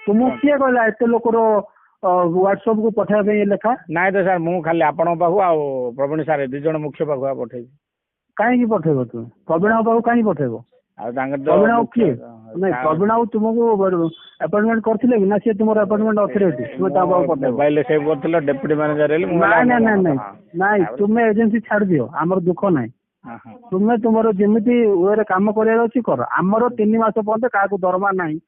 तुमको किए कहला एत लोकर व्हाट्सएप को पठाइबे लेखा नाଇଁ ତ ସାର୍ ମୁଁ ଖାଲି ଆପଣଙ୍କ ପାଖକୁ ଆଉ ପ୍ରବୀଣ ସାର୍ ଦି ଜଣ ମୁଖ୍ୟ ପାଖକୁ ପଠେଇବି। କାହିଁକି ପଠେଇବ ତୁମେ ପ୍ରବୀଣ ପାଖକୁ କାହିଁକି ପଠେଇବ? ଆଉ ତାଙ୍କର ପ୍ରବୀଣ କିଏ ନାଇଁ ପ୍ରବୀଣ ତୁମକୁ ଆପଏଣ୍ଟମେଣ୍ଟ କରିଥିଲେ କି ନା ସିଏ ତୁମର ଆପଏଣ୍ଟମେଣ୍ଟ ଅଥରିଟି ତୁମେ ତା ପାଖକୁ ପଠେଇବ? ମୋବାଇଲ ସେଭ୍ କରିଥିଲ ଡେପୁଟି ମ୍ୟାନେଜର ହେଲି ନାଇଁ ନାଇଁ ନାଇଁ ନାଇଁ ନାଇଁ ତୁମେ ଏଜେନ୍ସି ଛାଡି ଦିଅ ଆମର ଦୁଃଖ ନାହିଁ। ତୁମେ ତୁମର ଯେମିତି ୱେରେ କାମ କରିବାର ଅଛି କର। ଆମର 3 ମାସ ପର୍ଯ୍ୟନ୍ତ କାହାକୁ ଦରମା ନାହିଁ।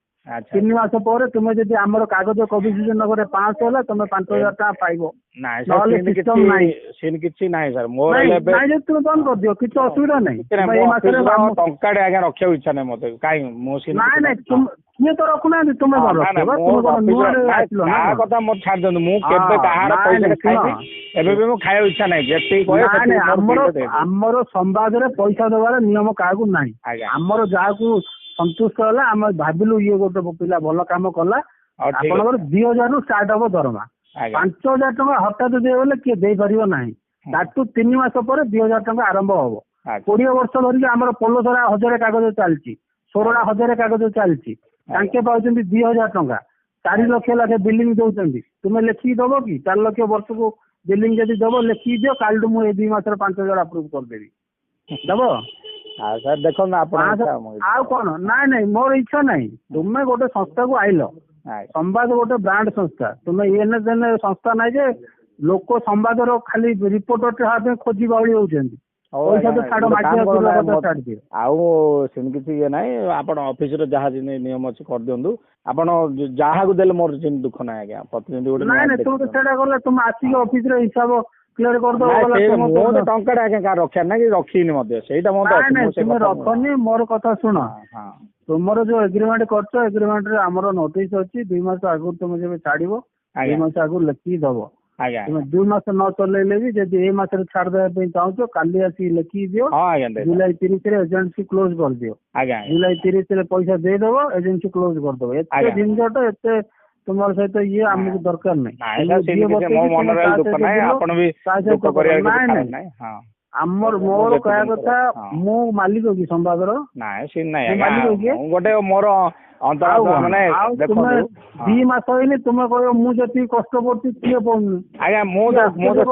3 ମାସ ପରେ ତୁମେ ଯଦି ଆମର କାଗଜ କବିଶୁଜନ ନଗରରେ 500 ହେଲା ତମେ 5000 ଟଙ୍କା ପାଇବ। ନହେଲେ ସିଷ୍ଟମ ନାହିଁ କିଛି ନାହିଁ ସାର୍ ମୋର ନାଇଁ ଯଦି ତୁମେ ବନ୍ଦ କରିଦିଅ କିଛି ଅସୁବିଧା ନାହିଁ। ଏଇ ମାସରେ ଟଙ୍କାଟେ ଆଜ୍ଞା ରଖିବାକୁ ଇଚ୍ଛା ନାହିଁ ମତେ କାଇଁ ମୁଁ ନାଇଁ ନାଇଁ କିଏ ତ ରଖୁନାହାନ୍ତି ତୁମେ କଣ ରଖିବ? କାହା କଥା ମୋର ଛାଡି ଦିଅନ୍ତୁ ମୁଁ କେବେ କାହାର ପଇସା ଖାଇନି ଏବେ ବି ମୁଁ ଖାଇବାକୁ ଇଚ୍ଛା ନାହିଁ ଯେତିକି କହିବେ ଆମର ସମ୍ବାଦରେ ପଇସା ଦେବାର ନିୟମ କାହାକୁ ନାହିଁ। ଆମର ଯାହାକୁ ସନ୍ତୁଷ୍ଟ ହେଲା ଆମେ ଭାବିଲୁ ଇଏ ଗୋଟେ ପିଲା ଭଲ କାମ କଲା ଆପଣଙ୍କର 2000 ରୁ ଷ୍ଟାର୍ଟ ହବ ଦରମା। 5000 ଟଙ୍କା ହଠାତ୍ ଦେଇଗଲେ କିଏ ଦେଇପାରିବ ନାହିଁ। ତାଠୁ 3 ମାସ ପରେ 2000 ଟଙ୍କା ଆରମ୍ଭ ହବ। 20 ବର୍ଷ ଧରିକି ଆମର ପୋଲସରା 1000 କାଗଜ ଚାଲିଛି, ସୋରଡା 1000 କାଗଜ ଚାଲିଛି। ତାଙ୍କେ ପାଉଛନ୍ତି 2000 ଟଙ୍କା, 4 ଲକ୍ଷ ଲେଖେ ବିଲିଂ ଦଉଛନ୍ତି। ତୁମେ ଲେଖିକି ଦବ କି 4 ଲକ୍ଷ ବର୍ଷକୁ ବିଲିଂ ଯଦି ଦବ ଲେଖିକି ଦିଅ କାଲିଠୁ ମୁଁ ଏଇ 2 ମାସରେ 5000 ଆପ୍ରୁଭ କରିଦେବି ଦବ। ଦେଖନ୍ତୁ ଆପଣ ଆଉ କଣ ନାଇଁ ନାଇଁ ମୋର ଇଚ୍ଛା ନାହିଁ। ତୁମେ ଗୋଟେ ସଂସ୍ଥାକୁ ଆଇଲ ସମ୍ବାଦ ଗୋଟେ ବ୍ରାଣ୍ଡ ସଂସ୍ଥା ତୁମେ ଏନ ସଂସ୍ଥା ନାହିଁ ଯେ ଲୋକ ସମ୍ବାଦର ଖାଲି ରିପୋର୍ଟର ହେବା ପାଇଁ ଖୋଜି ବାଉଳି ହଉଛନ୍ତି। ପଇସା ତ ଛାଡ ମାଗିବା ଆଉ ସେମିତି କିଛି ଇଏ ନାହିଁ ଆପଣ ଅଫିସରେ ଯାହା ନିୟମ ଅଛି କରିଦିଅନ୍ତୁ। ଆପଣ ଯାହାକୁ ଦେଲେ ମୋର ସେମିତି ଦୁଃଖ ନାହିଁ ଆଜ୍ଞା ପ୍ରତିନିଧି ଗୋଟେ ନାଇଁ ନାଇଁ ତୁମେ ତ ସେଇଟା କଲେ ତୁମେ ଆସିକି ଅଫିସରେ ହିସାବ କ୍ଲିୟର କରିଦବ। ମୁଁ ତ ଟଙ୍କାଟା ଆଜ୍ଞା କାହା ରଖିବାର ନାହିଁ କି ରଖିନି ମଧ୍ୟ ସେଇଟା ମୁଁ ତୁମେ ରଖନି। ମୋର କଥା ଶୁଣ ତୁମର ଯୋଉ ଏଗ୍ରିମେଣ୍ଟ କରିଛ ଏଗ୍ରିମେଣ୍ଟରେ ଆମର ନୋଟିସ ଅଛି 2 ମାସ ଆଗରୁ ତୁମେ ଯେବେ ଛାଡିବ 2 ମାସ ଆଗରୁ ଲେଖିକି ଦବ। ତୁମେ 2 ମାସ ନ ଚଲେଇଲେ ବି ଯଦି ଏଇ ମାସରେ ଛାଡିଦେବା ପାଇଁ ଚାହୁଁଛ କାଲି ଆସିକି ଲେଖିକି ଦିଅ। ଜୁଲାଇ 30ରେ ଏଜେନ୍ସି କ୍ଲୋଜ କରିଦିଅ। ଜୁଲାଇ 30ରେ ପଇସା ଦେଇଦବ ଏଜେନ୍ସି କ୍ଲୋଜ କରିଦବ। ଏତେ ଜିନିଷଟା ଏତେ ତୁମର ସହିତ ଇଏ ଆମକୁ ଦରକାର ନାହିଁ। ଆମର ମୋର କହିବା କଥା ମୁଁ ମାଲିକ କି ସମ୍ବାଦର? ନାଇଁ ସେ ନାଇଁ ଗୋଟେ ମୋର ମାନେ 2 ମାସ ହେଇନି ତୁମେ କହିବ ମୁଁ ଯେତିକି କଷ୍ଟ କରୁଛି କିଏ ପଡୁନି। ଆଜ୍ଞା ମୁଁ ତ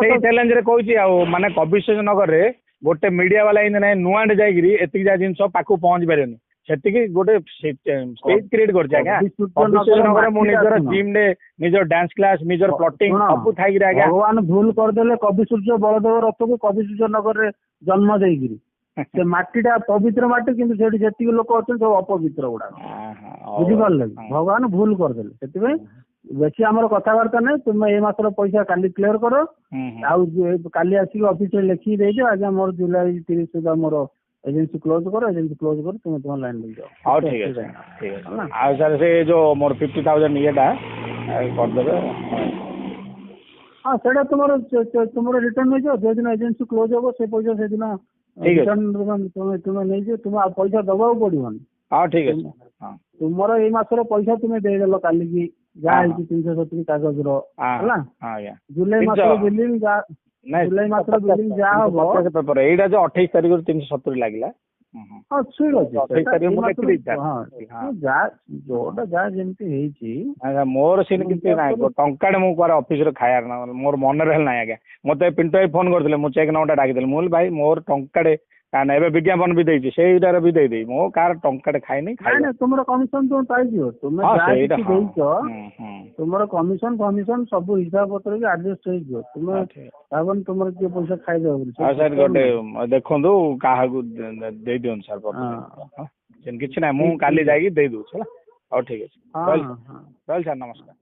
ସେଇ ଚ୍ୟାଲେଞ୍ଜରେ କହୁଛି ଆଉ ମାନେ କବିଶେଷ ନଗରରେ ଗୋଟେ ମିଡିଆ ବାଲା ଏମିତି ନାହିଁ ନୂଆଟେ ଯାଇକିରି ଏତିକି ଯାହା ଜିନିଷ ପାଖକୁ ପହଞ୍ଚି ପାରିବନି ସେତିକି ଗୋଟେ ସ୍ଟେଜ କ୍ରିଏଟ କରିଛି ଆଜ୍ଞା। କବିଶେଷ ନଗରରେ ମୁଁ ନିଜର ଜିମ୍ ରେ ନିଜର ଡ୍ୟାନ୍ସ କ୍ଲାସ ନିଜର ପ୍ଲଟିଂ ସବୁ ଥାଇକିରି ଆଜ୍ଞା ଭଗବାନ ଭୁଲ କରିଦେଲେ କବି ସୂର୍ଯ୍ୟ ବଳଦେବ ରଥକୁ କବି ସୂର୍ଯ୍ୟ ନଗରରେ ଜନ୍ମ ଦେଇକିରି ସେ ମାଟିଟା ପବିତ୍ର ମାଟି କିନ୍ତୁ ସେଠି ଯେତିକି ଲୋକ ଅଛନ୍ତି ସବୁ ଅପବିତ୍ର ଗୁଡାକ ବୁଝିପାରିଲେ? ଭଗବାନ ଭୁଲ କରିଦେଲେ ସେଥିପାଇଁ ବେଶୀ ଆମର କଥାବାର୍ତ୍ତା ନାହିଁ। ତୁମେ ଏଇ ମାସର ପଇସା କାଲି କ୍ଲିୟର କର ଆଉ କାଲି ଆସିକି ଅଫିସରେ ଲେଖିକି ଦେଇଦିଅ ଆଜ୍ଞା ମୋର ଜୁଲାଇ 30 ସୁଦ୍ଧା ମୋର ଏଜେନ୍ସି କ୍ଲୋଜ କର ଏଜେନ୍ସି କ୍ଲୋଜ କର ତୁମେ ତୁମ ଲାଇନ ଦେଇଯାଅ। ହଉ ଠିକ ଅଛି ଆଉ ସାର୍ ସେ ଯୋଉ ମୋର 50,000 ଇଏଟା କରିଦେବେ। ହଁ ସେଇଟା ତୁମର ରିଟର୍ନ ନେଇଯାଅ ଯୋଉଦିନ ଏଜେନ୍ସି କ୍ଲୋଜ ହବ ସେ ପଇସା ସେଦିନ ତୁମେ ନେଇଯିବ। ତୁମେ ଆଉ ପଇସା ଦବାକୁ ପଡିବନି। ହଁ ଠିକ ଅଛି ତୁମର ଏଇ ମାସର ପଇସା ତୁମେ ଦେଇଦେଲ କାଲିକି ଯାହା ହେଇଛି 370 କାଗଜର ହେଲା। ଜୁଲାଇ ମାସର ବିଲିଂ ଜୁଲାଇ ମାସର ବିଲିଂ ଯାହା ହବ ଏଇଟା ଯୋଉ 28 ତାରିଖରୁ 370 ଲାଗିଲା। ହଁ ଠିକ ଅଛି ଯୋଉଟା ଯାହା ଯେମିତି ହେଇଛି ମୋର ସେମିତି କିଛି ନାହିଁ ଟଙ୍କାଟେ ମୁଁ କୁଆଡେ ଅଫିସରେ ଖାଇବାର ନା ମୋର ମନରେ ହେଲେ ନାହିଁ ଆଜ୍ଞା। ମତେ ପିଣ୍ଟୁ ଭାଇ ଫୋନ କରିଥିଲେ ମୁଁ ଚେକ୍ ନମ୍ବରଟା ଡାକିଦେଲି ମୁଁ କହିଲି ଭାଇ ମୋର ଟଙ୍କାଟେ କାରଣ ଏବେ ବିଜ୍ଞାପନ ବି ଦେଇଛି ସେଇଟାରେ ବି ଦେଇଦେବି ମୁଁ କାହାର ଟଙ୍କାଟେ ଖାଇନି। ତୁମର କମିଶନ ତୁମେ ପାଇଯିବ ତୁମେ ଦେଇଛ ତୁମର କମିଶନ ସବୁ ହିସାବ ପତ୍ର ବି ଆଡଜଷ୍ଟ ହେଇଯିବ। ତୁମେ ଭାବନି ତୁମର କିଏ ପଇସା ଖାଇଦେବ ବୋଲି। ସାର୍ ଗୋଟେ ଦେଖନ୍ତୁ କାହାକୁ ଦେଇଦିଅନ୍ତୁ ସାର୍ କିଛି ନାହିଁ ମୁଁ କାଲି ଯାଇକି ଦେଇଦଉଛି ହେଲା। ହଉ ଠିକ ଅଛି ରହିଲି ସାର୍ ନମସ୍କାର।